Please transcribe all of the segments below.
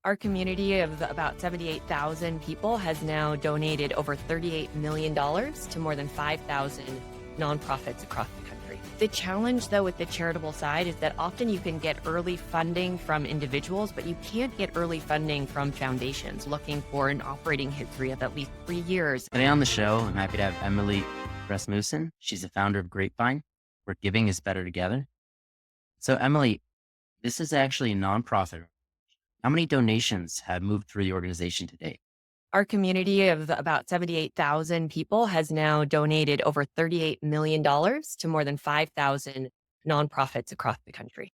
Our community of about 78,000 people has now donated over $38 million to more than 5,000 nonprofits across the country. The challenge, though, with the charitable side is that often you can get early funding from individuals, but you can't get early funding from foundations looking for an operating history of at least 3 years. Today on the show, I'm happy to have Emily Rasmussen. She's the founder of Grapevine, where giving is better together. So, Emily, this is actually a nonprofit. How many donations have moved through the organization to date? Our community of about 78,000 people has now donated over $38 million to more than 5,000 nonprofits across the country.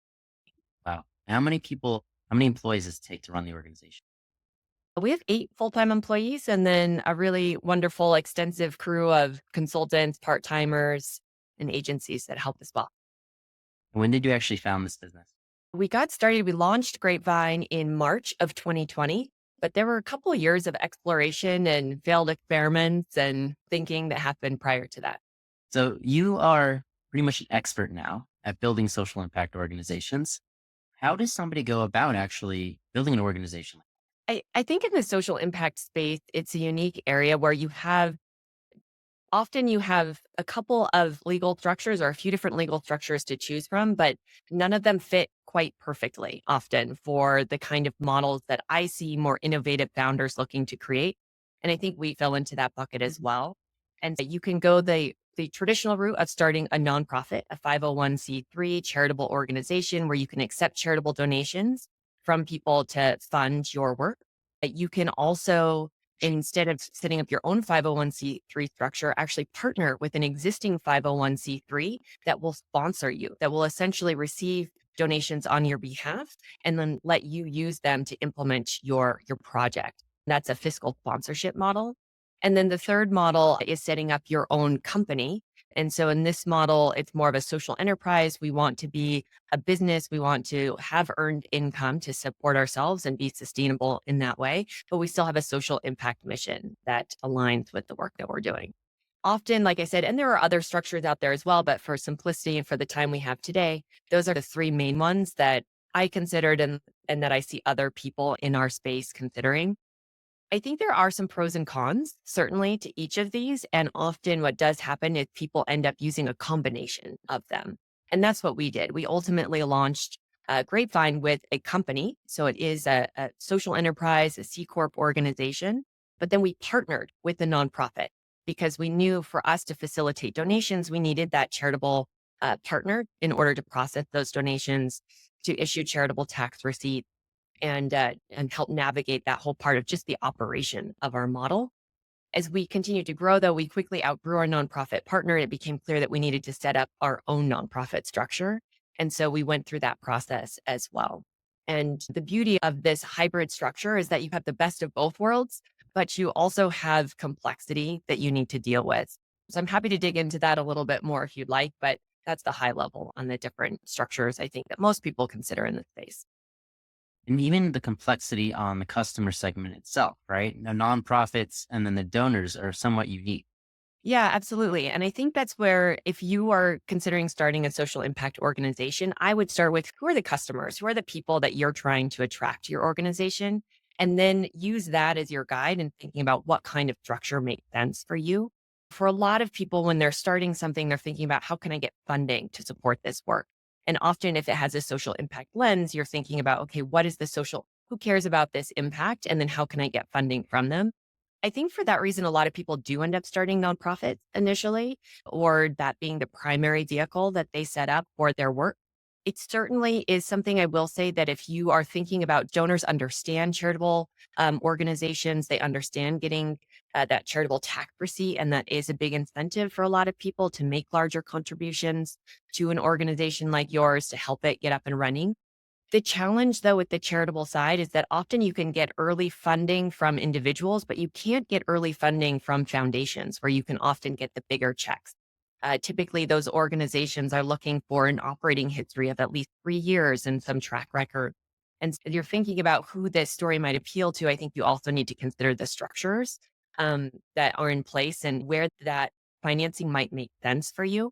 Wow. How many employees does it take to run the organization? We have 8 full-time employees and then a really wonderful, extensive crew of consultants, part-timers, and agencies that help as well. When did you actually found this business? We launched Grapevine in March of 2020, but there were a couple of years of exploration and failed experiments and thinking that happened prior to that. So, you are pretty much an expert now at building social impact organizations. How does somebody go about actually building an organization? I think in the social impact space, it's a unique area where often you have a couple of legal structures or a few different legal structures to choose from, but none of them fit quite perfectly often for the kind of models that I see more innovative founders looking to create. And I think we fell into that bucket as well. And so you can go the traditional route of starting a nonprofit, a 501(c)(3) charitable organization where you can accept charitable donations from people to fund your work. You can also, instead of setting up your own 501(c)(3) structure, actually partner with an existing 501(c)(3) that will sponsor you, that will essentially receive donations on your behalf and then let you use them to implement your project. That's a fiscal sponsorship model. And then the third model is setting up your own company. And so in this model, it's more of a social enterprise. We want to be a business. We want to have earned income to support ourselves and be sustainable in that way. But we still have a social impact mission that aligns with the work that we're doing. Often, like I said, and there are other structures out there as well, but for simplicity and for the time we have today, those are the three main ones that I considered and that I see other people in our space considering. I think there are some pros and cons, certainly, to each of these. And often what does happen is people end up using a combination of them. And that's what we did. We ultimately launched Grapevine with a company. So it is a social enterprise, a C Corp organization. But then we partnered with a nonprofit because we knew for us to facilitate donations, we needed that charitable partner in order to process those donations, to issue charitable tax receipts and help navigate that whole part of just the operation of our model. As we continued to grow, though, we quickly outgrew our nonprofit partner. It became clear that we needed to set up our own nonprofit structure. And so we went through that process as well. And the beauty of this hybrid structure is that you have the best of both worlds, but you also have complexity that you need to deal with. So I'm happy to dig into that a little bit more if you'd like, but that's the high level on the different structures I think that most people consider in this space. And even the complexity on the customer segment itself, right? The nonprofits and then the donors are somewhat unique. Yeah, absolutely. And I think that's where, if you are considering starting a social impact organization, I would start with who are the customers? Who are the people that you're trying to attract to your organization? And then use that as your guide in thinking about what kind of structure makes sense for you. For a lot of people, when they're starting something, they're thinking about how can I get funding to support this work? And often, if it has a social impact lens, you're thinking about, okay, what is the social, who cares about this impact? And then how can I get funding from them? I think for that reason, a lot of people do end up starting nonprofits initially, or that being the primary vehicle that they set up for their work. It certainly is something I will say that if you are thinking about donors understand charitable organizations, they understand getting that charitable tax receipt. And that is a big incentive for a lot of people to make larger contributions to an organization like yours to help it get up and running. The challenge, though, with the charitable side is that often you can get early funding from individuals, but you can't get early funding from foundations where you can often get the bigger checks. Typically, those organizations are looking for an operating history of at least 3 years and some track record. And so you're thinking about who this story might appeal to. I think you also need to consider the structures that are in place and where that financing might make sense for you.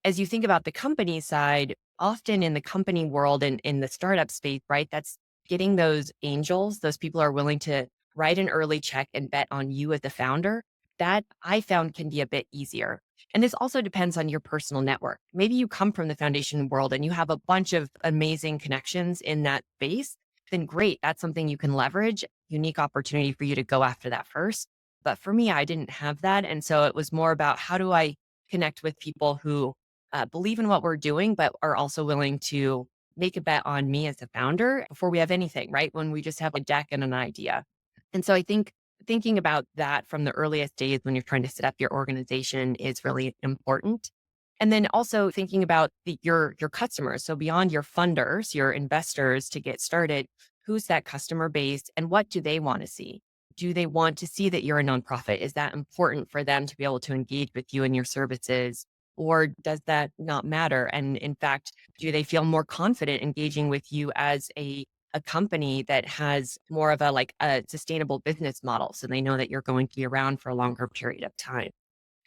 As you think about the company side, often in the company world and in the startup space, right? That's getting those angels, those people who are willing to write an early check and bet on you as the founder, that I found can be a bit easier. And this also depends on your personal network. Maybe you come from the foundation world and you have a bunch of amazing connections in that space, then great. That's something you can leverage, unique opportunity for you to go after that first. But for me, I didn't have that. And so it was more about how do I connect with people who believe in what we're doing, but are also willing to make a bet on me as a founder before we have anything, right? When we just have a deck and an idea. And so I think thinking about that from the earliest days when you're trying to set up your organization is really important. And then also thinking about your customers. So beyond your funders, your investors to get started, who's that customer base and what do they want to see? Do they want to see that you're a nonprofit? Is that important for them to be able to engage with you and your services? Or does that not matter? And in fact, do they feel more confident engaging with you as a company that has more of a like a sustainable business model so they know that you're going to be around for a longer period of time?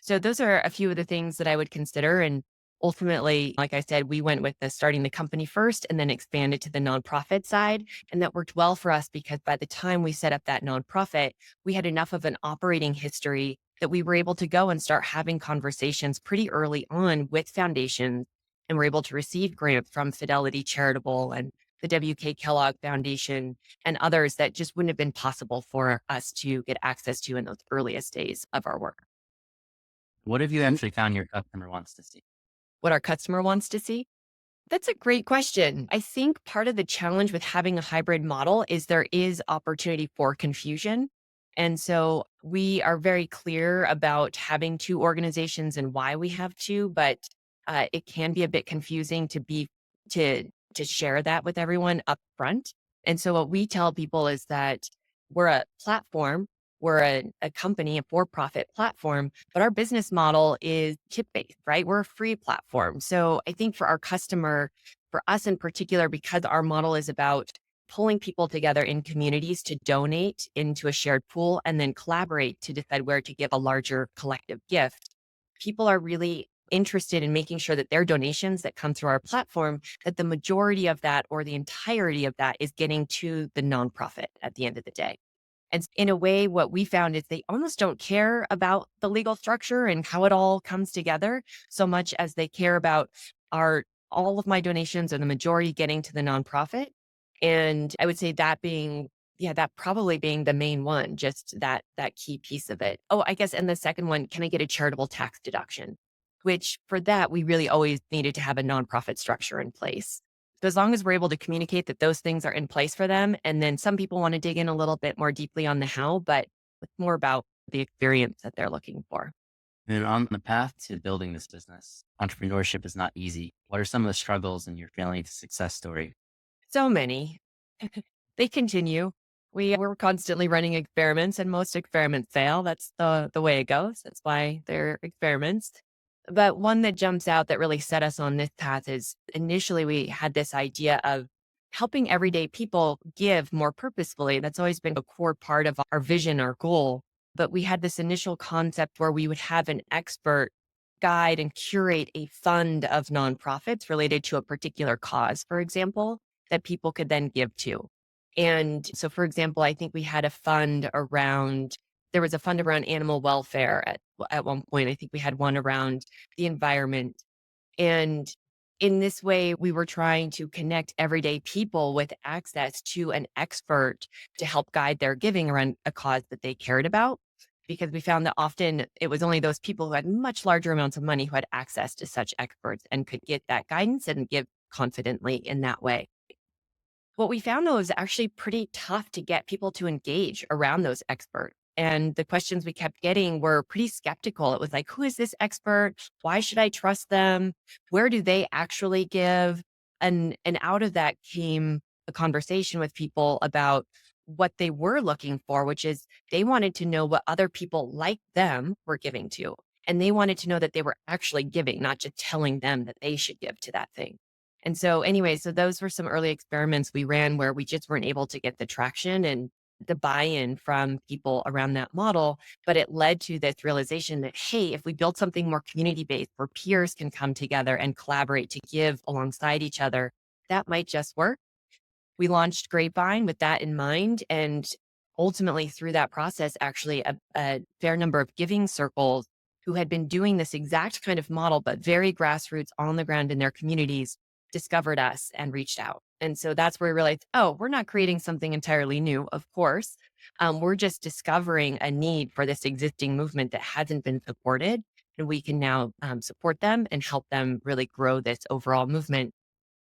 So those are a few of the things that I would consider. And ultimately, like I said, we went with the starting the company first and then expanded to the nonprofit side. And that worked well for us because by the time we set up that nonprofit, we had enough of an operating history that we were able to go and start having conversations pretty early on with foundations. And we're able to receive grants from Fidelity Charitable and the W.K. Kellogg Foundation and others that just wouldn't have been possible for us to get access to in those earliest days of our work. What have you actually found your customer wants to see? What our customer wants to see? That's a great question. I think part of the challenge with having a hybrid model is there is opportunity for confusion. And so we are very clear about having two organizations and why we have two, but it can be a bit confusing to to share that with everyone up front. And so what we tell people is that we're a platform, we're a company, a for-profit platform, but our business model is tip-based, right? We're a free platform. So I think for our customer, for us in particular, because our model is about pulling people together in communities to donate into a shared pool and then collaborate to decide where to give a larger collective gift, people are really interested in making sure that their donations that come through our platform, that the majority of that or the entirety of that is getting to the nonprofit at the end of the day. And in a way, what we found is they almost don't care about the legal structure and how it all comes together so much as they care about are all of my donations or the majority getting to the nonprofit. And I would say that being, yeah, that probably being the main one, just that key piece of it. Oh, I guess, and the second one, can I get a charitable tax deduction? Which for that, we really always needed to have a nonprofit structure in place. So as long as we're able to communicate that those things are in place for them, and then some people want to dig in a little bit more deeply on the how, but it's more about the experience that they're looking for. And on the path to building this business, entrepreneurship is not easy. What are some of the struggles in your family success story? So many. They continue. We're constantly running experiments and most experiments fail. That's the way it goes. That's why they're experiments. But one that jumps out that really set us on this path is initially we had this idea of helping everyday people give more purposefully. That's always been a core part of our vision, our goal. But we had this initial concept where we would have an expert guide and curate a fund of nonprofits related to a particular cause, for example, that people could then give to. And so, for example, I think we had a fund around, there was a fund around animal welfare at one point. I think we had one around the environment. And in this way, we were trying to connect everyday people with access to an expert to help guide their giving around a cause that they cared about. Because we found that often it was only those people who had much larger amounts of money who had access to such experts and could get that guidance and give confidently in that way. What we found, though, is actually pretty tough to get people to engage around those experts. And the questions we kept getting were pretty skeptical. It was like, who is this expert? Why should I trust them? Where do they actually give? And out of that came a conversation with people about what they were looking for, which is they wanted to know what other people like them were giving to. And they wanted to know that they were actually giving, not just telling them that they should give to that thing. And so anyway, so those were some early experiments we ran where we just weren't able to get the traction and the buy-in from people around that model. But it led to this realization that, hey, if we build something more community-based where peers can come together and collaborate to give alongside each other, that might just work. we launched Grapevine with that in mind. And ultimately, through that process, actually, a fair number of giving circles who had been doing this exact kind of model, but very grassroots on the ground in their communities, discovered us and reached out. And so that's where we realized, oh, we're not creating something entirely new, of course. We're just discovering a need for this existing movement that hasn't been supported. And we can now support them and help them really grow this overall movement.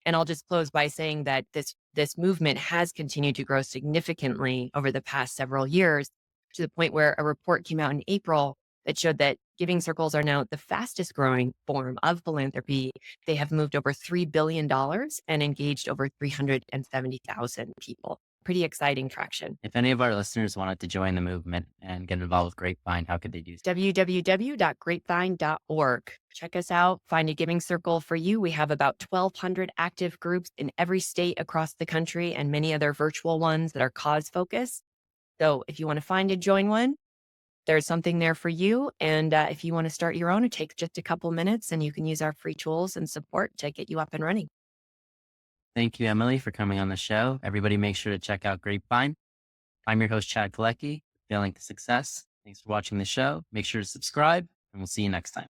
And I'll just close by saying that this movement has continued to grow significantly over the past several years, to the point where a report came out in April that showed that giving circles are now the fastest growing form of philanthropy. They have moved over $3 billion and engaged over 370,000 people. Pretty exciting traction. If any of our listeners wanted to join the movement and get involved with Grapevine, how could they do so? www.grapevine.org. Check us out. Find a giving circle for you. We have about 1,200 active groups in every state across the country and many other virtual ones that are cause focused. So if you want to find and join one, there's something there for you. And if you want to start your own, it takes just a couple minutes and you can use our free tools and support to get you up and running. Thank you, Emily, for coming on the show. Everybody make sure to check out Grapevine. I'm your host, Chad Kalecki, Failing to Success. Thanks for watching the show. Make sure to subscribe, and we'll see you next time.